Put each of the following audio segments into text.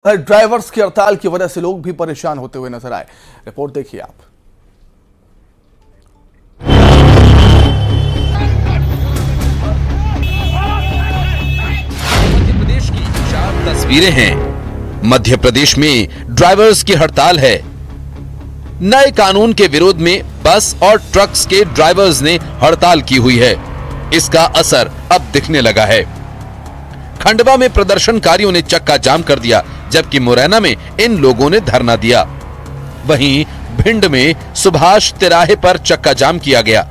Drivers की हड़ताल की वजह से लोग भी परेशान होते हुए नजर आए। रिपोर्ट देखिए आप। मध्य प्रदेश की 4 तस्वीरें हैं। मध्य प्रदेश में ड्राइवर्स की हड़ताल है। नए कानून के विरोध में बस और ट्रक्स के ड्राइवर्स ने हड़ताल की हुई है। इसका असर अब दिखने लगा है। खंडवा में प्रदर्शनकारियों ने चक्का जाम कर दिया, जबकि मुरैना में इन लोगों ने धरना दिया। वहीं भिंड में सुभाष तिराहे पर चक्का जाम किया गया।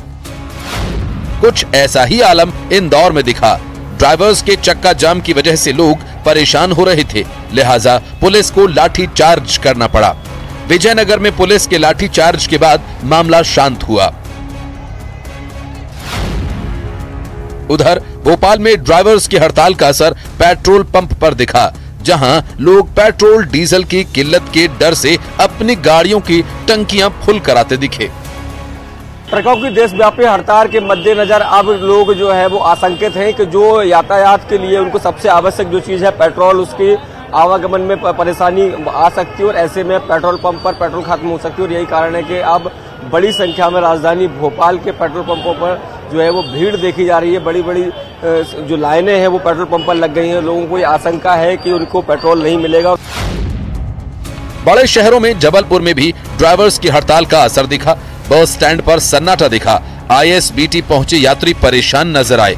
कुछ ऐसा ही आलम इंदौर में दिखा। ड्राइवर्स के चक्का जाम की वजह से लोग परेशान हो रहे थे, लिहाजा पुलिस को लाठी चार्ज करना पड़ा। विजयनगर में पुलिस के लाठी चार्ज के बाद मामला शांत हुआ। उधर भोपाल में ड्राइवर्स की हड़ताल का असर पेट्रोल पंप पर दिखा, जहां लोग पेट्रोल डीजल की किल्लत के डर से अपनी गाड़ियों की टंकियां फुल कराते दिखे। ट्रकों की देशव्यापी हड़ताल के मद्देनजर अब लोग जो है वो आशंकित हैं कि जो यातायात के लिए उनको सबसे आवश्यक जो चीज है पेट्रोल, उसकी आवागमन में परेशानी आ सकती है और ऐसे में पेट्रोल पंप पर पेट्रोल खत्म हो सकती है। और यही कारण है कि अब बड़ी संख्या में राजधानी भोपाल के पेट्रोल पंपों पर जो है वो भीड़ देखी जा रही है। बड़ी बड़ी जो लाइनें हैं वो पेट्रोल पंप पर लग गई हैं। लोगों को ये आशंका है कि उनको पेट्रोल नहीं मिलेगा। बड़े शहरों में जबलपुर में भी ड्राइवर्स की हड़ताल का असर दिखा। बस स्टैंड पर सन्नाटा दिखा। ISBT पहुंचे यात्री परेशान नजर आए।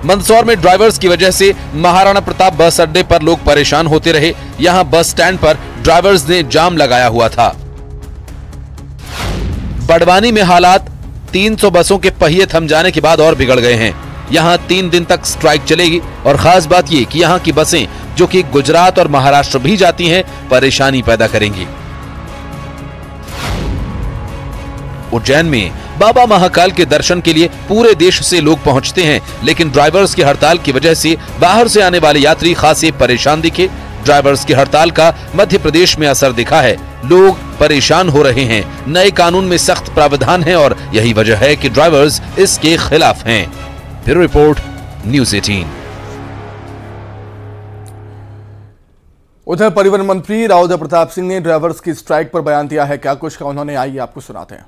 मंदसौर में ड्राइवर्स की वजह से महाराणा प्रताप बस अड्डे पर लोग परेशान होते रहे। यहां बस स्टैंड पर ड्राइवर्स ने जाम लगाया हुआ था। बड़वानी में हालात 300 बसों के पहिए थम जाने के बाद और बिगड़ गए हैं। यहां 3 दिन तक स्ट्राइक चलेगी और खास बात यह कि यहां की बसें, जो कि गुजरात और महाराष्ट्र भी जाती हैं, परेशानी पैदा करेंगी। उज्जैन में बाबा महाकाल के दर्शन के लिए पूरे देश से लोग पहुंचते हैं, लेकिन ड्राइवर्स की हड़ताल की वजह से बाहर से आने वाले यात्री खासे परेशान दिखे। ड्राइवर्स की हड़ताल का मध्य प्रदेश में असर दिखा है। लोग परेशान हो रहे हैं। नए कानून में सख्त प्रावधान है और यही वजह है कि ड्राइवर्स इसके खिलाफ हैं। Bureau report, news 18। उधर परिवहन मंत्री राव प्रताप सिंह ने ड्राइवर्स की स्ट्राइक पर बयान दिया है। क्या कुछ कहा उन्होंने, आइए आपको सुनाते हैं।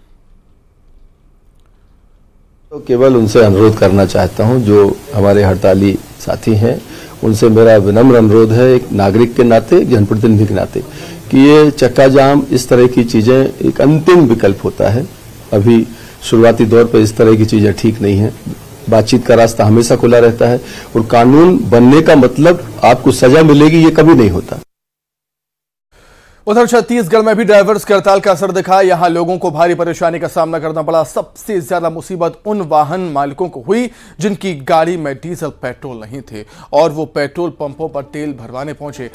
तो केवल उनसे अनुरोध करना चाहता हूं, जो हमारे हड़ताली साथी हैं, उनसे मेरा विनम्र अनुरोध है, एक नागरिक के नाते, एक जनप्रतिनिधि के नाते, कि ये चक्का जाम, इस तरह की चीजें एक अंतिम विकल्प होता है। अभी शुरुआती दौर पर इस तरह की चीजें ठीक नहीं है। बातचीत का रास्ता हमेशा खुला रहता है और कानून बनने का मतलब आपको सजा मिलेगी, ये कभी नहीं होता। उधर छत्तीसगढ़ में भी ड्राइवर्स की हड़ताल का असर दिखा। यहां लोगों को भारी परेशानी का सामना करना पड़ा। सबसे ज्यादा मुसीबत उन वाहन मालिकों को हुई जिनकी गाड़ी में डीजल पेट्रोल नहीं थे और वो पेट्रोल पंपों पर तेल भरवाने पहुंचे।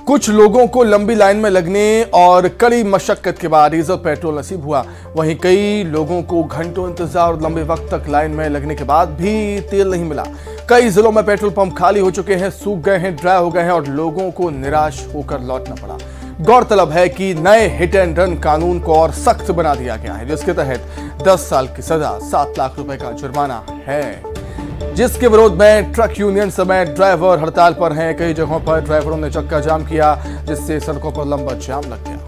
कुछ लोगों को लंबी लाइन में लगने और कड़ी मशक्कत के बाद डीजल पेट्रोल नसीब हुआ। वहीं कई लोगों को घंटों इंतजार और लंबे वक्त तक लाइन में लगने के बाद भी तेल नहीं मिला। कई जिलों में पेट्रोल पंप खाली हो चुके हैं, सूख गए हैं, ड्राई हो गए हैं और लोगों को निराश होकर लौटना पड़ा। गौरतलब है कि नए हिट एंड रन कानून को और सख्त बना दिया गया है, जिसके तहत 10 साल की सजा, 7 लाख रुपए का जुर्माना है, जिसके विरोध में ट्रक यूनियन समेत ड्राइवर हड़ताल पर हैं। कई जगहों पर ड्राइवरों ने चक्का जाम किया, जिससे सड़कों पर लंबा जाम लग गया।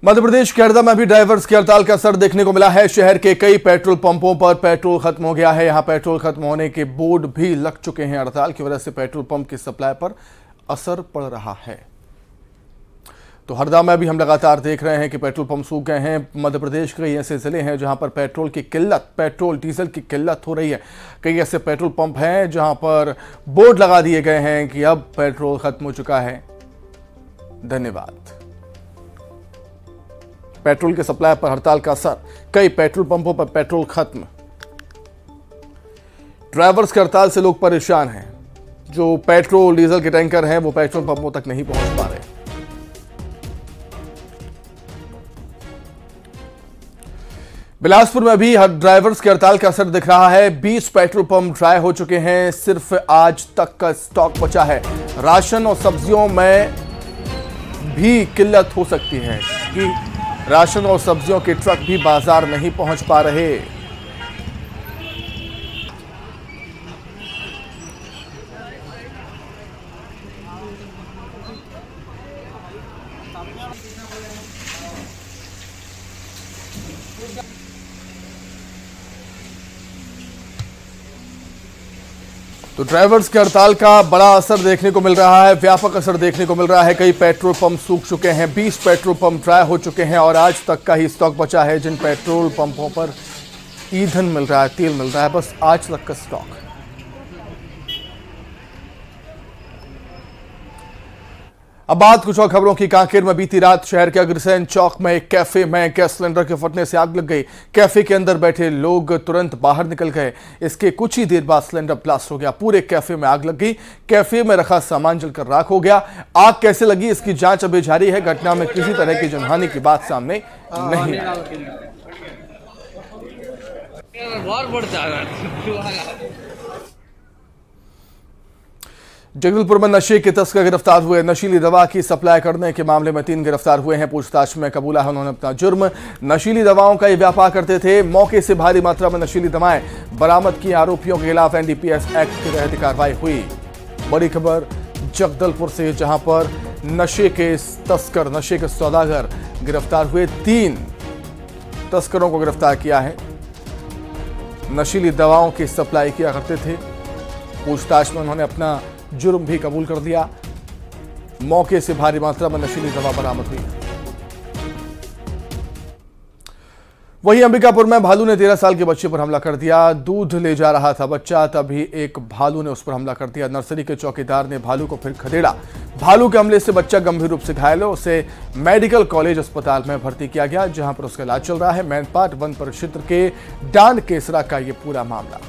मध्य प्रदेश के हरदा में भी ड्राइवर्स की हड़ताल का असर देखने को मिला है। शहर के कई पेट्रोल पंपों पर पेट्रोल खत्म हो गया है। यहां पेट्रोल खत्म होने के बोर्ड भी लग चुके हैं। हड़ताल की वजह से पेट्रोल पंप की सप्लाई पर असर पड़ रहा है। तो हरदा में भी हम लगातार देख रहे हैं कि पेट्रोल पंप सूख गए हैं। मध्य प्रदेश के कई ऐसे जिले हैं जहां पर पेट्रोल की किल्लत, पेट्रोल डीजल की किल्लत हो रही है। कई ऐसे पेट्रोल पंप हैं जहां पर बोर्ड लगा दिए गए हैं कि अब पेट्रोल खत्म हो चुका है, धन्यवाद। पेट्रोल के सप्लाई पर हड़ताल का असर, कई पेट्रोल पंपों पर पेट्रोल खत्म। ड्राइवर्स की हड़ताल से लोग परेशान हैं। जो पेट्रोल डीजल के टैंकर हैं वो पेट्रोल पंपों तक नहीं पहुंच पा रहे। बिलासपुर में भी ड्राइवर्स की हड़ताल का असर दिख रहा है। 20 पेट्रोल पंप ड्राई हो चुके हैं। सिर्फ आज तक का स्टॉक बचा है। राशन और सब्जियों में भी किल्लत हो सकती है कि राशन और सब्जियों के ट्रक भी बाजार नहीं पहुंच पा रहे। तो ड्राइवर्स की हड़ताल का बड़ा असर देखने को मिल रहा है, व्यापक असर देखने को मिल रहा है। कई पेट्रोल पंप सूख चुके हैं, 20 पेट्रोल पंप ड्राई हो चुके हैं और आज तक का ही स्टॉक बचा है। जिन पेट्रोल पंपों पर ईंधन मिल रहा है, तेल मिल रहा है, बस आज तक का स्टॉक। अब बात कुछ और खबरों की। कांकेर में बीती रात शहर के अग्रसेन चौक में एक कैफे में गैस सिलेंडर के फटने से आग लग गई। कैफे के अंदर बैठे लोग तुरंत बाहर निकल गए। इसके कुछ ही देर बाद सिलेंडर ब्लास्ट हो गया, पूरे कैफे में आग लग गई। कैफे में रखा सामान जलकर राख हो गया। आग कैसे लगी इसकी जांच अभी जारी है। घटना में किसी तरह की जनहानि की बात सामने नहीं आई। जगदलपुर में नशे के तस्कर गिरफ्तार हुए। नशीली दवा की सप्लाई करने के मामले में 3 गिरफ्तार हुए हैं। पूछताछ में कबूला है उन्होंने अपना जुर्म। नशीली दवाओं का ये व्यापार करते थे। मौके से भारी मात्रा में नशीली दवाएं बरामद की। आरोपियों के खिलाफ एनडीपीएस एक्ट के तहत कार्रवाई हुई। बड़ी खबर जगदलपुर से, जहां पर नशे के तस्कर, नशे के सौदागर गिरफ्तार हुए। 3 तस्करों को गिरफ्तार किया है। नशीली दवाओं की सप्लाई किया करते थे। पूछताछ में उन्होंने अपना जुर्म भी कबूल कर दिया। मौके से भारी मात्रा में नशीली दवा बरामद हुई। वहीं अंबिकापुर में भालू ने 13 साल के बच्चे पर हमला कर दिया। दूध ले जा रहा था बच्चा, तभी एक भालू ने उस पर हमला कर दिया। नर्सरी के चौकीदार ने भालू को फिर खदेड़ा। भालू के हमले से बच्चा गंभीर रूप से घायल है। उसे मेडिकल कॉलेज अस्पताल में भर्ती किया गया, जहां पर उसका इलाज चल रहा है। मैनपाट वन परिक्षेत्र के डांड केसरा का यह पूरा मामला।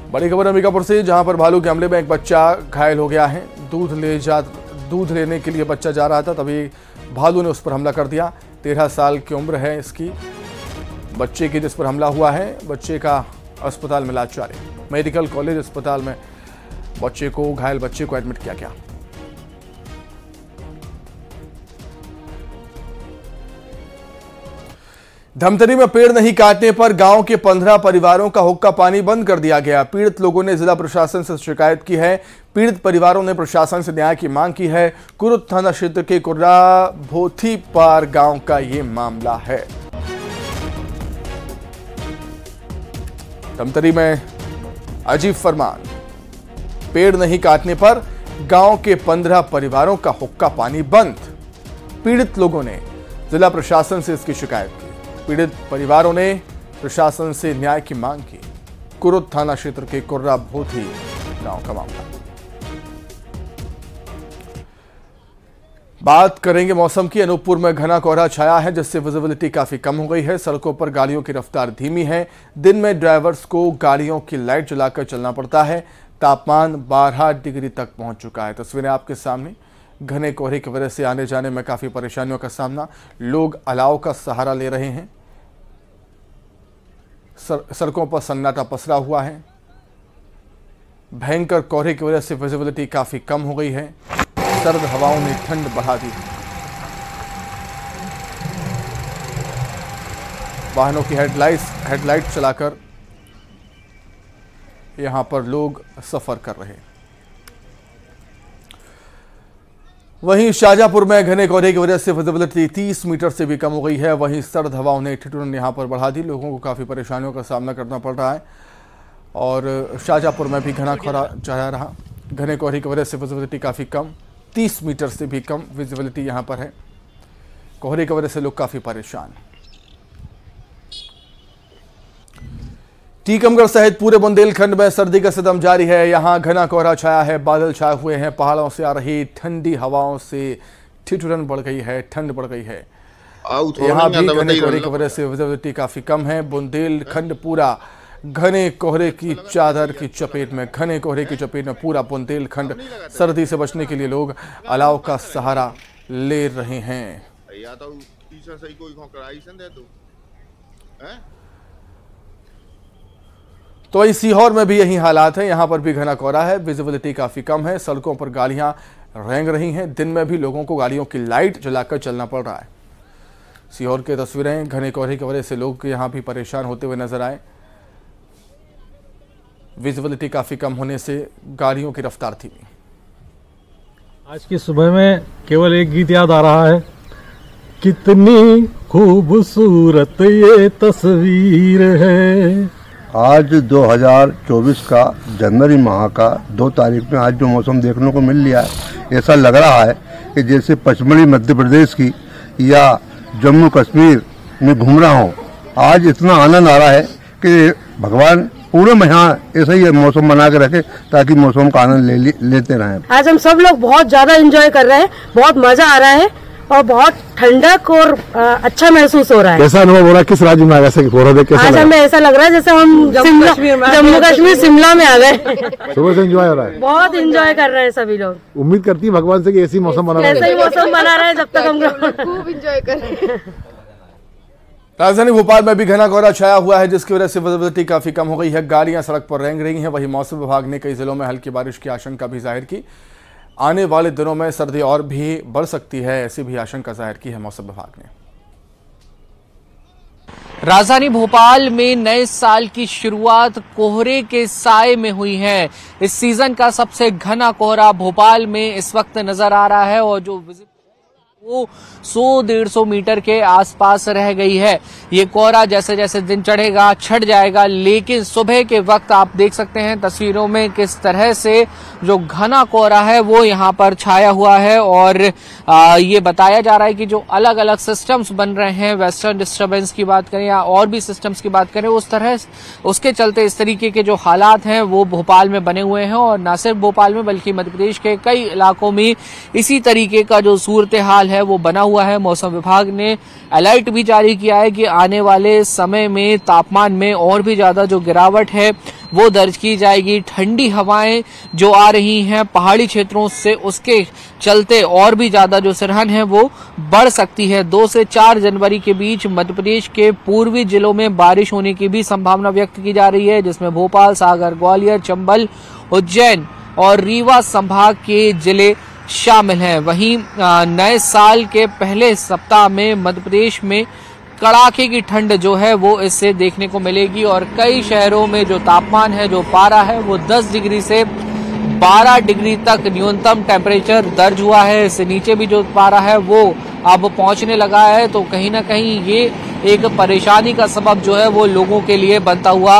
बड़ी खबर अंबिकापुर से, जहां पर भालू के हमले में एक बच्चा घायल हो गया है। दूध लेने के लिए बच्चा जा रहा था, तभी भालू ने उस पर हमला कर दिया। 13 साल की उम्र है इसकी बच्चे की, जिस पर हमला हुआ है। बच्चे का अस्पताल में इलाज जारी। मेडिकल कॉलेज अस्पताल में घायल बच्चे को एडमिट किया गया। धमतरी में पेड़ नहीं काटने पर गांव के 15 परिवारों का हुक्का पानी बंद कर दिया गया। पीड़ित लोगों ने जिला प्रशासन से शिकायत की है। पीड़ित परिवारों ने प्रशासन से न्याय की मांग की है। कुरुद थाना क्षेत्र के कुर्रा भोथी पार गांव का ये मामला है। धमतरी में अजीब फरमान, पेड़ नहीं काटने पर गांव के 15 परिवारों का हुक्का पानी बंद। पीड़ित लोगों ने जिला प्रशासन से इसकी शिकायत की। पीड़ित परिवारों ने प्रशासन से न्याय की मांग की। कुरुद थाना क्षेत्र के कुर्रा भोथी गांव का मामला। बात करेंगे मौसम की। अनूपपुर में घना कोहरा छाया है, जिससे विजिबिलिटी काफी कम हो गई है। सड़कों पर गाड़ियों की रफ्तार धीमी है। दिन में ड्राइवर्स को गाड़ियों की लाइट जलाकर चलना पड़ता है। तापमान 12 डिग्री तक पहुंच चुका है। तस्वीरें आपके सामने। घने कोहरे की वजह से आने जाने में काफी परेशानियों का सामना। लोग अलाव का सहारा ले रहे हैं। सड़कों पर सन्नाटा पसरा हुआ है। भयंकर कोहरे की वजह से विजिबिलिटी काफी कम हो गई है। सर्द हवाओं ने ठंड बढ़ा दी। वाहनों की हेडलाइट चलाकर यहां पर लोग सफर कर रहे हैं। वहीं शाहजहांपुर में घने कोहरे की वजह से विजिबिलिटी 30 मीटर से भी कम हो गई है। वहीं सर्द हवाओं ने ठिठुरन यहां पर बढ़ा दी। लोगों को काफ़ी परेशानियों का सामना करना पड़ रहा है और शाहजहांपुर में भी घना कोहरा छाया रहा। घने कोहरे की वजह से विजिबिलिटी काफ़ी कम, 30 मीटर से भी कम विजिबिलिटी यहां पर है। कोहरे की वजह से लोग काफ़ी परेशान। टीकमगढ़ सहित पूरे बुंदेलखंड में सर्दी का सितम जारी है। यहां घना कोहरा छाया है, बादल छाए हुए हैं। पहाड़ों से आ रही ठंडी हवाओं से ठिठुरन बढ़ गई है, ठंड बढ़ गई है। यहां भी घने कोहरे की वजह से विजिबिलिटी काफी कम है। बुंदेलखंड पूरा घने कोहरे की चादर की चपेट में, घने कोहरे की चपेट में पूरा बुंदेलखंड। सर्दी से बचने के लिए लोग अलाव का सहारा ले रहे हैं। तो इस सीहोर में भी यही हालात है। यहां पर भी घना कोहरा है, विजिबिलिटी काफी कम है, सड़कों पर गाड़ियां रेंग रही हैं। दिन में भी लोगों को गाड़ियों की लाइट जलाकर चलना पड़ रहा है। सीहोर की तस्वीरें, घने कोहरे की वजह से लोग यहां भी परेशान होते हुए नजर आए। विजिबिलिटी काफी कम होने से गाड़ियों की रफ्तार धीमी। आज की सुबह में केवल एक गीत याद आ रहा है, कितनी खूबसूरत ये तस्वीर है। आज 2024 का जनवरी माह का 2 तारीख में आज जो मौसम देखने को मिल रहा है, ऐसा लग रहा है कि जैसे पश्चिमी मध्य प्रदेश की या जम्मू कश्मीर में घूम रहा हूँ। आज इतना आनंद आ रहा है कि भगवान पूरे महीना ऐसा ही मौसम बना के रखे ताकि मौसम का आनंद लेते रहें। आज हम सब लोग बहुत ज्यादा एंजॉय कर रहे हैं, बहुत मजा आ रहा है और बहुत ठंडक और अच्छा महसूस हो रहा है। कैसा अनुभव हो रहा है? किस राज्य में आ गए? आज हमें ऐसा लग रहा है जैसे हम जम्मू कश्मीर शिमला में आ गए। सुबह से एंजॉय हो रहा है, बहुत एंजॉय कर रहे हैं सभी लोग। उम्मीद करती है भगवान से कि ऐसी मौसम बना रहे, ऐसा ही मौसम बना रहे जब तक हम खूब एंजॉय कर रहे हैं। राजधानी भोपाल में भी घना कोहरा छाया हुआ है, जिसकी वजह से विजिबिलिटी काफी कम हो गई है। गाड़ियां सड़क पर रेंग रही हैं। वहीं मौसम विभाग ने कई जिलों में हल्की बारिश की आशंका भी जाहिर की। आने वाले दिनों में सर्दी और भी बढ़ सकती है, ऐसी भी आशंका जाहिर की है मौसम विभाग ने। राजधानी भोपाल में नए साल की शुरुआत कोहरे के साए में हुई है। इस सीजन का सबसे घना कोहरा भोपाल में इस वक्त नजर आ रहा है और जो वो 100-150 मीटर के आसपास रह गई है। ये कोहरा जैसे जैसे दिन चढ़ेगा छट जाएगा, लेकिन सुबह के वक्त आप देख सकते हैं तस्वीरों में किस तरह से जो घना कोहरा है वो यहाँ पर छाया हुआ है। और ये बताया जा रहा है कि जो अलग अलग सिस्टम्स बन रहे हैं, वेस्टर्न डिस्टर्बेंस की बात करें या और भी सिस्टम्स की बात करें, उस तरह उसके चलते इस तरीके के जो हालात हैं वो भोपाल में बने हुए हैं। और न सिर्फ भोपाल में बल्कि मध्य प्रदेश के कई इलाकों में इसी तरीके का जो सूरत हाल है वो बना हुआ है। मौसम विभाग ने अलर्ट भी जारी किया है कि आने वाले समय में तापमान में और भी ज्यादा जो गिरावट है वो दर्ज की जाएगी। ठंडी हवाएं जो आ रही हैं पहाड़ी क्षेत्रों से, उसके चलते और भी ज्यादा जो सिरहन है वो बढ़ सकती है। 2 से 4 जनवरी के बीच मध्य प्रदेश के पूर्वी जिलों में बारिश होने की भी संभावना व्यक्त की जा रही है, जिसमें भोपाल, सागर, ग्वालियर, चंबल, उज्जैन और रीवा संभाग के जिले शामिल हैं। वहीं नए साल के पहले सप्ताह में मध्य प्रदेश में कड़ाके की ठंड जो है वो इससे देखने को मिलेगी और कई शहरों में जो तापमान है, जो पारा है, वो 10 डिग्री से 12 डिग्री तक न्यूनतम टेम्परेचर दर्ज हुआ है। इससे नीचे भी जो पारा है वो अब पहुंचने लगा है। तो कहीं ना कहीं ये एक परेशानी का सबब जो है वो लोगों के लिए बनता हुआ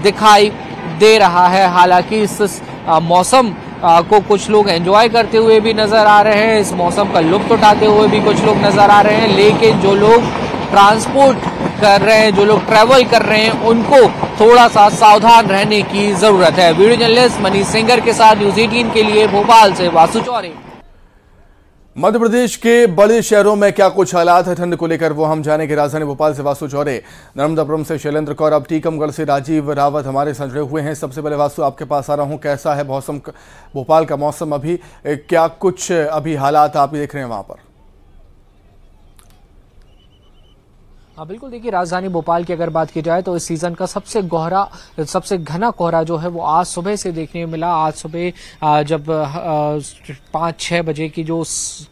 दिखाई दे रहा है। हालांकि इस मौसम को कुछ लोग एंजॉय करते हुए भी नजर आ रहे हैं, इस मौसम का लुत्फ उठाते हुए भी कुछ लोग नजर आ रहे हैं, लेकिन जो लोग ट्रांसपोर्ट कर रहे हैं, जो लोग ट्रैवल कर रहे हैं, उनको थोड़ा सा सावधान रहने की जरूरत है। वीडियो जर्नलिस्ट मनीष सिंगर के साथ न्यूज़ 18 के लिए भोपाल से वासु चौरे। मध्य प्रदेश के बड़े शहरों में क्या कुछ हालात है ठंड को लेकर, वो हम जानेंगे। राजधानी भोपाल से वासु चौरे, नर्मदापुरम से शैलेंद्र कौर, अब टीकमगढ़ से राजीव रावत हमारे साथ जुड़े हुए हैं। सबसे पहले वासु आपके पास आ रहा हूं, कैसा है मौसम, भोपाल का मौसम अभी, क्या कुछ अभी हालात आप देख रहे हैं वहां पर? हाँ बिल्कुल, देखिए राजधानी भोपाल की अगर बात की जाए तो इस सीजन का सबसे घना कोहरा जो है वो आज सुबह से देखने में मिला। आज सुबह जब 5-6 बजे की जो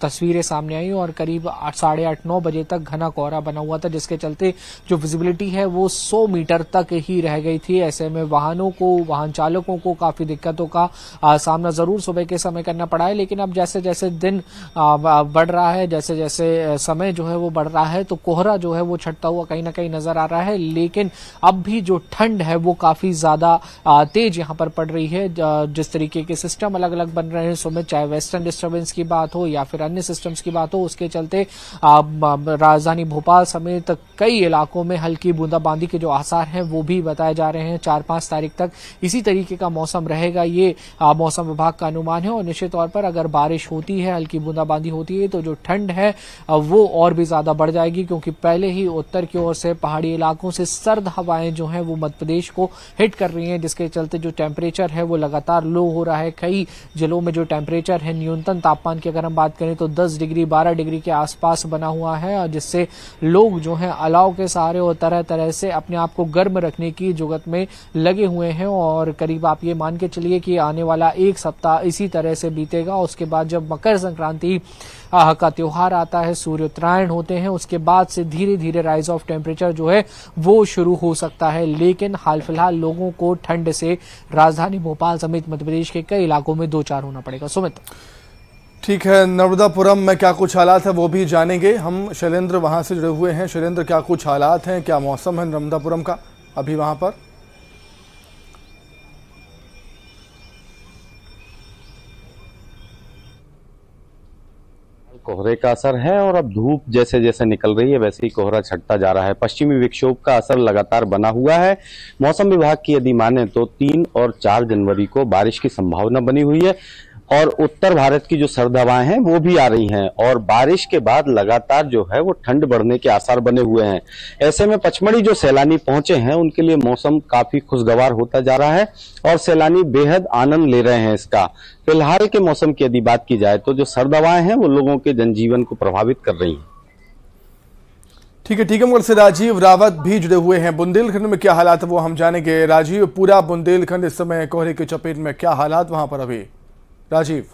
तस्वीरें सामने आई और करीब 8-9 बजे तक घना कोहरा बना हुआ था, जिसके चलते जो विजिबिलिटी है वो 100 मीटर तक ही रह गई थी। ऐसे में वाहन चालकों को काफी दिक्कतों का सामना जरूर सुबह के समय करना पड़ा है। लेकिन अब जैसे जैसे दिन बढ़ रहा है, जैसे जैसे समय जो है वो बढ़ रहा है, तो कोहरा जो है वो छटता हुआ कहीं ना कहीं नजर आ रहा है। लेकिन अब भी जो ठंड है वो काफी ज्यादा तेज यहाँ पर पड़ रही है। जिस तरीके के सिस्टम अलग अलग बन रहे हैं सुबह, चाहे वेस्टर्न डिस्टर्बेंस की बात हो या फिर अन्य सिस्टम्स की बात हो, उसके चलते राजधानी भोपाल समेत कई इलाकों में हल्की बूंदाबांदी के जो आसार हैं वो भी बताए जा रहे हैं। 4-5 तारीख तक इसी तरीके का मौसम रहेगा, ये मौसम विभाग का अनुमान है। और निश्चित तौर पर अगर बारिश होती है, हल्की बूंदाबांदी होती है, तो जो ठंड है वो और भी ज्यादा बढ़ जाएगी, क्योंकि पहले ही उत्तर की ओर से पहाड़ी इलाकों से सर्द हवाएं जो हैं वो मध्य प्रदेश को हिट कर रही हैं, जिसके चलते जो टेम्परेचर है वो लगातार लो हो रहा है। कई जिलों में जो टेम्परेचर है न्यूनतम तापमान की अगर हम बात करें तो 10 डिग्री 12 डिग्री के आसपास बना हुआ है, और जिससे लोग जो हैं अलाव के सहारे और तरह तरह से अपने आप को गर्म रखने की जुगत में लगे हुए हैं। और करीब आप ये मान के चलिए कि आने वाला एक सप्ताह इसी तरह से बीतेगा। उसके बाद जब मकर संक्रांति का त्योहार आता है, सूर्य उत्तरायण होते हैं, उसके बाद से धीरे धीरे राइज ऑफ टेम्परेचर जो है वो शुरू हो सकता है। लेकिन हाल फिलहाल लोगों को ठंड से राजधानी भोपाल समेत मध्य प्रदेश के कई इलाकों में दो चार होना पड़ेगा। सुमित, ठीक है, नर्मदापुरम में क्या कुछ हालात है वो भी जानेंगे हम। शैलेंद्र वहां से जुड़े हुए हैं। शैलेंद्र, क्या कुछ हालात हैं, क्या मौसम है नर्मदापुरम का अभी वहां पर? कोहरे का असर है और अब धूप जैसे जैसे निकल रही है वैसे ही कोहरा छटता जा रहा है। पश्चिमी विक्षोभ का असर लगातार बना हुआ है। मौसम विभाग की यदि माने तो 3 और 4 जनवरी को बारिश की संभावना बनी हुई है और उत्तर भारत की जो सर्द हवाएं हैं वो भी आ रही हैं और बारिश के बाद लगातार जो है वो ठंड बढ़ने के आसार बने हुए हैं। ऐसे में पचमढ़ी जो सैलानी पहुंचे हैं उनके लिए मौसम काफी खुशगवार होता जा रहा है और सैलानी बेहद आनंद ले रहे हैं इसका। फिलहाल के मौसम की यदि बात की जाए तो जो सर्द हवाएं हैं वो लोगों के जनजीवन को प्रभावित कर रही हैं। ठीक है, टीकमगढ़ से राजीव रावत भी जुड़े हुए हैं। बुंदेलखंड में क्या हालात है वो हम जानेंगे। राजीव, पूरा बुंदेलखंड इस समय कोहरे की चपेट में, क्या हालात वहां पर अभी? राजीव,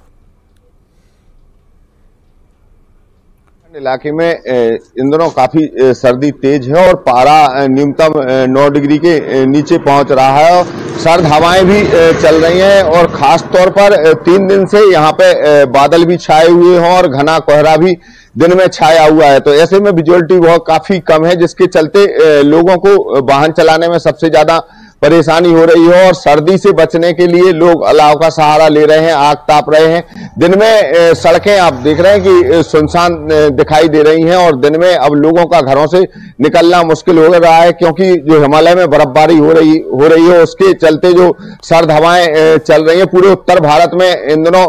इलाके में इन दिनों काफी सर्दी तेज है और पारा न्यूनतम 9 डिग्री के नीचे पहुंच रहा है और सर्द हवाएं भी चल रही हैं और खास तौर पर 3 दिन से यहां पे बादल भी छाए हुए हैं और घना कोहरा भी दिन में छाया हुआ है। तो ऐसे में विजुअलिटी बहुत काफी कम है, जिसके चलते लोगों को वाहन चलाने में सबसे ज्यादा परेशानी हो रही है और सर्दी से बचने के लिए लोग अलाव का सहारा ले रहे हैं, आग ताप रहे हैं। दिन में सड़कें आप देख रहे हैं कि सुनसान दिखाई दे रही हैं और दिन में अब लोगों का घरों से निकलना मुश्किल हो रहा है, क्योंकि जो हिमालय में बर्फबारी हो रही है उसके चलते जो सर्द हवाएं चल रही हैं। पूरे उत्तर भारत में इन दिनों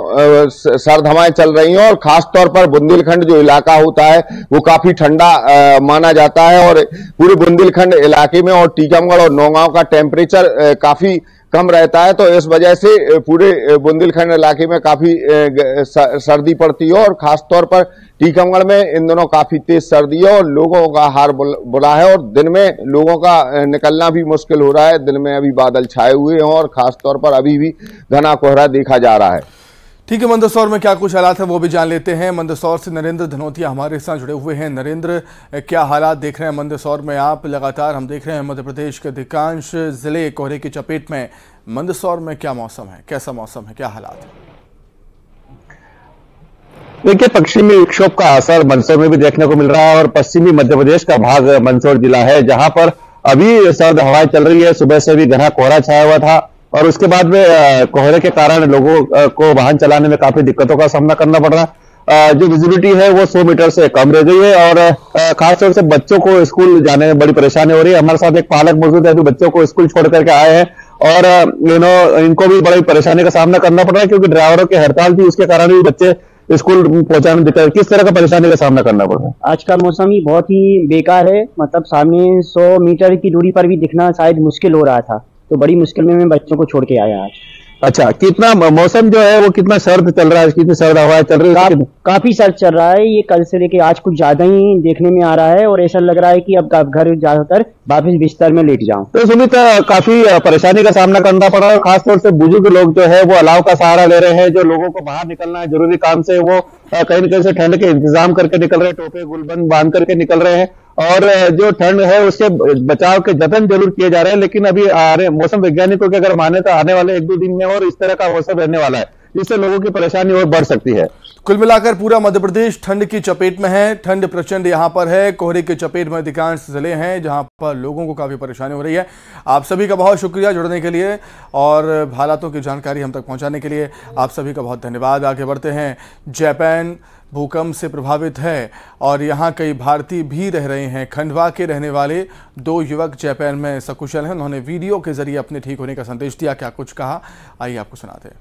सर्द हवाएं चल रही हैं और खास तौर पर बुंदेलखंड जो इलाका होता है वो काफी ठंडा माना जाता है और पूरे बुंदेलखंड इलाके में और टीकमगढ़ और नौगांव का टेम्परेचर काफी कम रहता है। तो इस वजह से पूरे बुंदेलखंड इलाके में काफी सर्दी पड़ती है और खासतौर पर टीकमगढ़ में इन दिनों काफी तेज सर्दी है और लोगों का हाल बुरा है और दिन में लोगों का निकलना भी मुश्किल हो रहा है। दिन में अभी बादल छाए हुए हैं और खासतौर पर अभी भी घना कोहरा देखा जा रहा है। ठीक है, मंदसौर में क्या कुछ हालात है वो भी जान लेते हैं। मंदसौर से नरेंद्र धनोतिया हमारे साथ जुड़े हुए हैं। नरेंद्र, क्या हालात देख रहे हैं मंदसौर में आप? लगातार हम देख रहे हैं मध्य प्रदेश के अधिकांश जिले कोहरे की चपेट में। मंदसौर में क्या मौसम है, कैसा मौसम है, क्या हालात है? देखिए, पश्चिमी विक्षोभ का असर मंदसौर में भी देखने को मिल रहा है और पश्चिमी मध्य प्रदेश का भाग मंदसौर जिला है, जहां पर अभी सर्द हवाएं चल रही है। सुबह से भी घना कोहरा छाया हुआ था और उसके बाद में कोहरे के कारण लोगों को वाहन चलाने में काफी दिक्कतों का सामना करना पड़ रहा है। जो विजिबिलिटी है वो 100 मीटर से कम रह गई है और खासतौर से बच्चों को स्कूल जाने में बड़ी परेशानी हो रही है। हमारे साथ एक पालक मौजूद है जो बच्चों को स्कूल छोड़ करके आए हैं और इनको भी बड़ी परेशानी का सामना करना पड़ रहा है, क्योंकि ड्राइवरों की हड़ताल थी, उसके कारण भी बच्चे स्कूल पहुंचाने में दिक्कत। किस तरह का परेशानी का सामना करना पड़ रहा है? आज का मौसम ही बहुत ही बेकार है, मतलब सामने 100 मीटर की दूरी पर भी दिखना शायद मुश्किल हो रहा था, तो बड़ी मुश्किल में मैं बच्चों को छोड़ के आया आज। अच्छा, कितना मौसम जो है वो कितना सर्द चल रहा है, कितनी सर्द हवाएं चल रही है? काफी सर्द चल रहा है। ये कल से लेके आज कुछ ज्यादा ही देखने में आ रहा है और ऐसा लग रहा है कि अब घर ज्यादातर वापस बिस्तर में लेट जाऊं। तो सुमित, काफी परेशानी का सामना करना पड़ रहा है। खासतौर से बुजुर्ग लोग जो है वो अलाव का सहारा ले रहे हैं। जो लोगों को बाहर निकलना है जरूरी काम से, वो कहीं न कहीं से ठंड के इंतजाम करके निकल रहे हैं, टोपे गुलबंद बांध करके निकल रहे हैं और जो ठंड है उससे बचाव के जतन जरूर किए जा रहे हैं। लेकिन अभी मौसम वैज्ञानिकों के अगर माने तो आने वाले 1-2 दिन में और इस तरह का मौसम रहने वाला है, जिससे लोगों की परेशानी और बढ़ सकती है। कुल मिलाकर पूरा मध्य प्रदेश ठंड की चपेट में है। ठंड प्रचंड यहां पर है। कोहरे की चपेट में अधिकांश जिले हैं जहां पर लोगों को काफी परेशानी हो रही है। आप सभी का बहुत शुक्रिया जुड़ने के लिए और हालातों की जानकारी हम तक पहुंचाने के लिए आप सभी का बहुत धन्यवाद। आगे बढ़ते हैं। जापान भूकंप से प्रभावित है और यहाँ कई भारतीय भी रह रहे हैं। खंडवा के रहने वाले 2 युवक जापान में सकुशल हैं। उन्होंने वीडियो के जरिए अपने ठीक होने का संदेश दिया। क्या कुछ कहा, आइए आपको सुनाते हैं।